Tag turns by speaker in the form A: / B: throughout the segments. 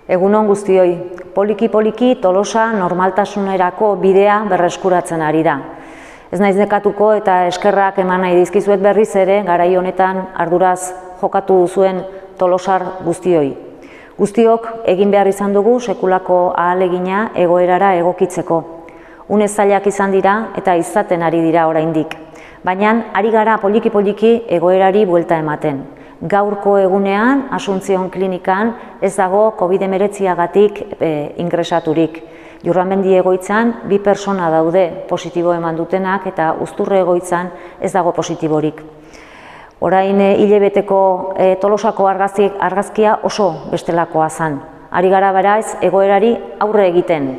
A: Egunon guztioi, poliki-poliki Tolosa normaltasunerako bidea berreskuratzen ari da. Ez naiz nekatuko eta eskerrak eman nahi dizkizuet berriz ere garai honetan arduraz jokatu duzuen Tolosar guztioi. Guztiok egin behar izan dugu sekulako ahalegina egoerara egokitzeko. Une zailak izan dira eta izaten ari dira oraindik. Baina ari gara poliki-poliki egoerari buelta ematen. Gaurko egunean, Asuntzion klinikan ez dago COVID-19-agatik ingresaturik. Jurramendi egoitzan 2 pertsona daude positibo eman dutenak eta Uzturre egoitzan ez dago positiborik. Orain hilebeteko Tolosako argazkia oso bestelakoa zen. Ari gara beraz egoerari aurre egiten,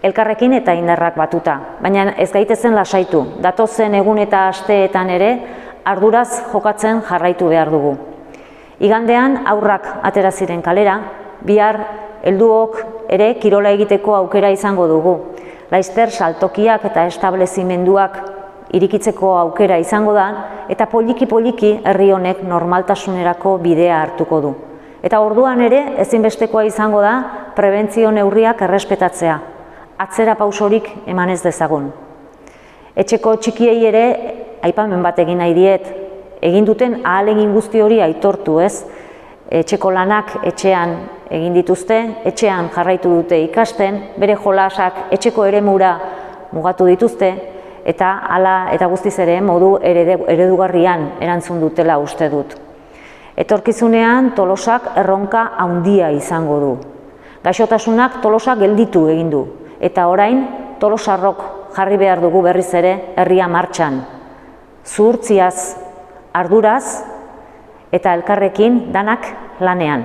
A: elkarrekin eta indarrak batuta. Baina ez gaitezen lasaitu, datozen egun eta asteetan ere arduraz jokatzen jarraitu behar dugu. Igandean aurrak atera ziren kalera, bihar helduok ere kirola egiteko aukera izango dugu. Laizter saltokiak eta establezimenduak irikitzeko aukera izango da eta poliki-poliki herri honek normaltasunerako bidea hartuko du. Eta orduan ere ezinbestekoa izango da prebentzio neurriak errespetatzea, atzera pausorik eman ez dezagun. Etxeko txikiei ere aipamen bat egin nahi diet, egin duten ahalegin guzti hori aitortu ez, etxeko lanak etxean egin dituzte, etxean jarraitu dute ikasten, bere jolasak etxeko eremura mugatu dituzte, eta hala eta guztiz ere modu eredugarrian erantzun dutela uste dut. Etorkizunean Tolosak erronka handia izango du. Gaixotasunak Tolosak gelditu egin du, eta orain Tolosarrok jarri behar dugu berriz ere herria martxan. Zuhurtziaz, arduraz eta elkarrekin danak lanean.